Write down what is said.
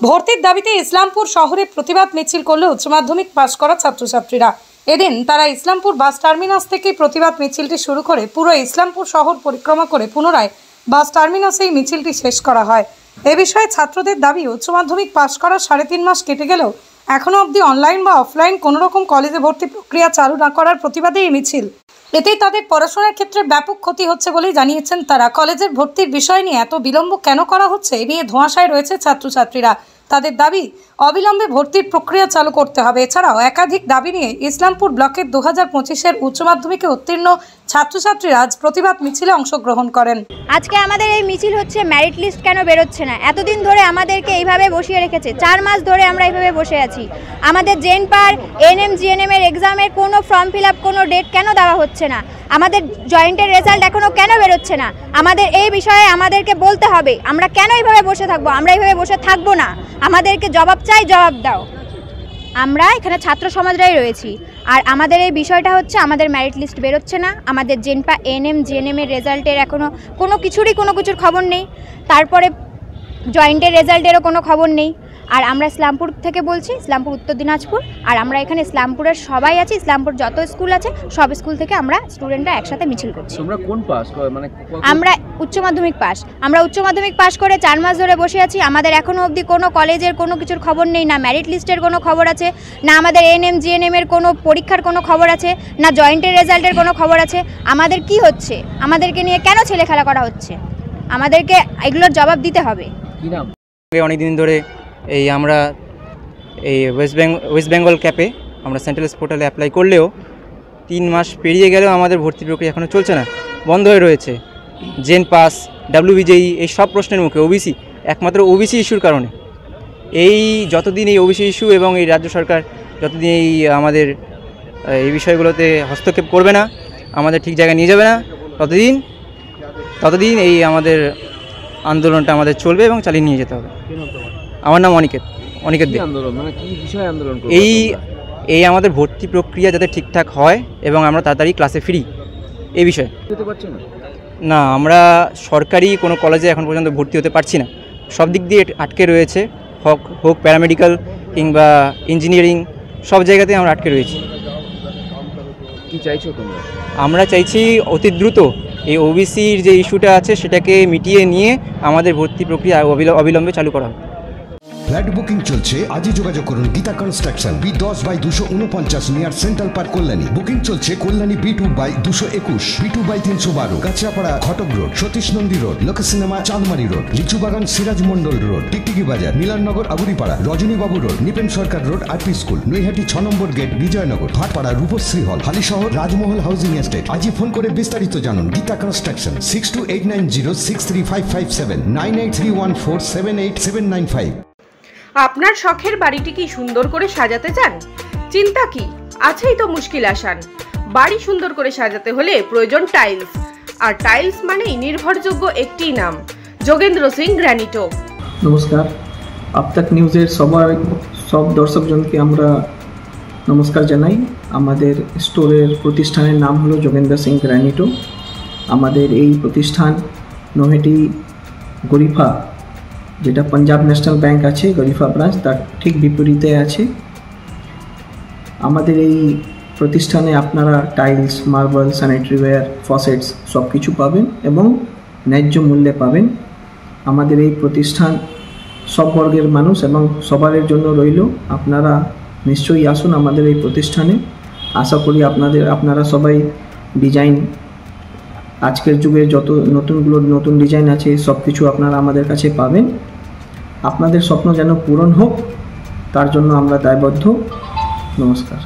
ভর্তির দাবিতে ইসলামপুর শহরে প্রতিবাদ মিছিল করল উচ্চ মাধ্যমিক পাশ করা ছাত্রছাত্রীরা। এদিন তারা ইসলামপুর বাস টার্মিনাস থেকে প্রতিবাদ মিছিলটি শুরু করে পুরো ইসলামপুর শহর পরিক্রমা করে পুনরায় বাস টার্মিনাসেই মিছিলটি শেষ করা হয়। এ বিষয়ে ছাত্রদের দাবি, উচ্চ মাধ্যমিক পাশ করার 3.5 মাস কেটে গেলেও এখনও অবধি অনলাইন বা অফলাইন কোনো রকম কলেজে ভর্তি প্রক্রিয়া চালু না করার প্রতিবাদে এই মিছিল। এতেই তাদের পড়াশোনার ক্ষেত্রে ব্যাপক ক্ষতি হচ্ছে বলেই জানিয়েছেন তারা। কলেজের ভর্তির বিষয় নিয়ে এত বিলম্ব কেন করা হচ্ছে এ নিয়ে ধোঁয়াশায় রয়েছে ছাত্রছাত্রীরা। তাদের দাবি, অবিলম্বে ভর্তির প্রক্রিয়া চালু করতে হবে। এছাড়াও একাধিক দাবি নিয়ে ইসলামপুর ব্লকের 2025-এর উচ্চ মাধ্যমিকে উত্তীর্ণ ছাত্রছাত্রীরা আজ প্রতিবাদ মিছিলে অংশগ্রহণ করেন। আজকে আমাদের এই মিছিল হচ্ছে মেরিট লিস্ট কেন বেরোচ্ছে না। এতদিন ধরে আমাদেরকে এইভাবে বসিয়ে রেখেছে, 4 মাস ধরে আমরা এইভাবে বসে আছি। আমাদের জেএনপার, এএনএম, জিএনএম এর এক্সামের কোনো ফর্ম ফিল আপ, কোনো ডেট কেন দেওয়া হচ্ছে না। আমাদের জয়েন্টের রেজাল্ট এখনও কেন বেরোচ্ছে না। আমাদের এই বিষয়ে আমাদেরকে বলতে হবে। আমরা কেন এইভাবে বসে থাকবো? আমরা এইভাবে বসে থাকবো না। আমাদেরকে জবাব চাই, জবাব দাও। আমরা এখানে ছাত্র সমাজরাই রয়েছি, আর আমাদের এই বিষয়টা হচ্ছে আমাদের মেরিট লিস্ট বেরোচ্ছে না। আমাদের জেনপা, এএনএম, জিএনএম এর রেজাল্টের এখনও কোনো কিছুর খবর নেই। তারপরে জয়েন্টের রেজাল্টেরও কোনো খবর নেই। আর আমরা ইসলামপুর থেকে বলছি, ইসলামপুর উত্তর দিনাজপুর। আর আমরা এখানে ইসলামপুরের সবাই আছি, ইসলামপুর যত স্কুল আছে সব স্কুল থেকে আমরা স্টুডেন্টরা একসাথে মিছিল করছি। তোমরা কোন পাস মানে? আমরা উচ্চ মাধ্যমিক পাস। আমরা উচ্চ মাধ্যমিক পাস করে 4 মাস ধরে বসে আছি। আমাদের এখনও অবধি কোনো কলেজের কোনো কিছুর খবর নেই, না মেরিট লিস্টের কোনো খবর আছে, না আমাদের এএনএম, জিএনএম এর কোনো পরীক্ষার কোনো খবর আছে, না জয়েন্টের রেজাল্টের কোনো খবর আছে। আমাদের কি হচ্ছে? আমাদেরকে নিয়ে কেন ছেলে খেলা করা হচ্ছে? আমাদেরকে এগুলোর জবাব দিতে হবে। অনেকদিন ধরে আমরা ওয়েস্ট বেঙ্গল ক্যাপে আমরা সেন্ট্রাল পোর্টালে অ্যাপ্লাই করলেও 3 মাস পেরিয়ে গেলেও আমাদের ভর্তি প্রক্রিয়া এখনও চলছে না, বন্ধ হয়ে রয়েছে। জেন পাস, WBJE এই সব প্রশ্নের মুখে ওবিসি, একমাত্র ওবিসি ইস্যুর কারণে যতদিন এই ওবিসি ইস্যু এবং এই রাজ্য সরকার যতদিন আমাদের এই বিষয়গুলোতে হস্তক্ষেপ করবে না, আমাদের ঠিক জায়গায় নিয়ে যাবে না, ততদিন এই আমাদের আন্দোলনটা আমাদের চলবে এবং চালিয়ে নিয়ে যেতে হবে। আমার নাম অনিকেত দে। এই আমাদের ভর্তি প্রক্রিয়া যাতে ঠিকঠাক হয় এবং আমরা তাড়াতাড়ি ক্লাসে ফিরি, এই বিষয়ে না আমরা সরকারি কোনো কলেজে এখন পর্যন্ত ভর্তি হতে পারছি না। সব দিক দিয়ে আটকে রয়েছে, হোক প্যারামেডিক্যাল কিংবা ইঞ্জিনিয়ারিং, সব জায়গাতে আমরা আটকে রয়েছি। কি চাইছো তোমরা? আমরা চাইছি অতি দ্রুত এই ওবিসির যে ইস্যুটা আছে সেটাকে মিটিয়ে নিয়ে আমাদের ভর্তি প্রক্রিয়া অবিলম্বে চালু করা হবে। ফ্ল্যাট বুকিং চলছে, আজই যোগাযোগ করুন Gita construction, B10/249 near central park, Kalyani. Booking চলছে কল্যাণী B2/221, B2/312, কাঁচরাপাড়া, ঘটক রোড, সতীশ নন্দী রোড, লোক সিনেমা, চাঁদমারি রোড, লিচুবাগান, সিরাজ মন্ডল রোড, টিকটিকি বাজার, মিলননগর, আগুরিপাড়া, রজনীবাবু রোড, নিপেন সরকার রোড, আরপি স্কুল, নৈহাটি 6 নম্বর গেট, বিজয়নগর, ভাটপাড়া, রূপশ্রী হল, হালিশহর, রাজমহল হাউজিং এস্টেট। আজই ফোন করে বিস্তারিত জানুন। গীতা কনস্ট্রাকশন 6289063557, 9831478795। আপনার শখের বাড়িটি কি সুন্দর করে সাজাতে চান? চিন্তা কি, আছেই তো মুশকিল আসান। বাড়ি সুন্দর করে সাজাতে হলে প্রয়োজন টাইলস, আর টাইলস মানেই নির্ভরযোগ্য একটি নাম, যোগেন্দ্র সিং গ্রানিটো। নমস্কার, আপতাক নিউজের সব দর্শকজনকে আমরা নমস্কার জানাই। আমাদের স্টোরের প্রতিষ্ঠানের নাম হলো যোগেন্দ্র সিং গ্রানিটো। আমাদের এই প্রতিষ্ঠান নৈহাটি গরিফা, যেটা পাঞ্জাব ন্যাশনাল ব্যাংক আছে গরিফা ব্রাঞ্চ, তার ঠিক বিপরীতে আছে। আমাদের এই প্রতিষ্ঠানে আপনারা টাইলস, মার্বেল, স্যানিটারিওয়্যার, ফসেটস সব কিছু পাবেন এবং ন্যায্য মূল্যে পাবেন। আমাদের এই প্রতিষ্ঠান সব বর্গের মানুষ এবং সবার জন্য রইল। আপনারা নিশ্চয়ই আসুন আমাদের এই প্রতিষ্ঠানে। আশা করি আপনারা সবাই ডিজাইন, আজকের যুগে যত নতুন ডিজাইন আছে সব কিছু আপনারা আমাদের কাছে পাবেন। আপনাদের স্বপ্ন যেন পূরণ হোক, তার জন্য আমরা দায়বদ্ধ। নমস্কার।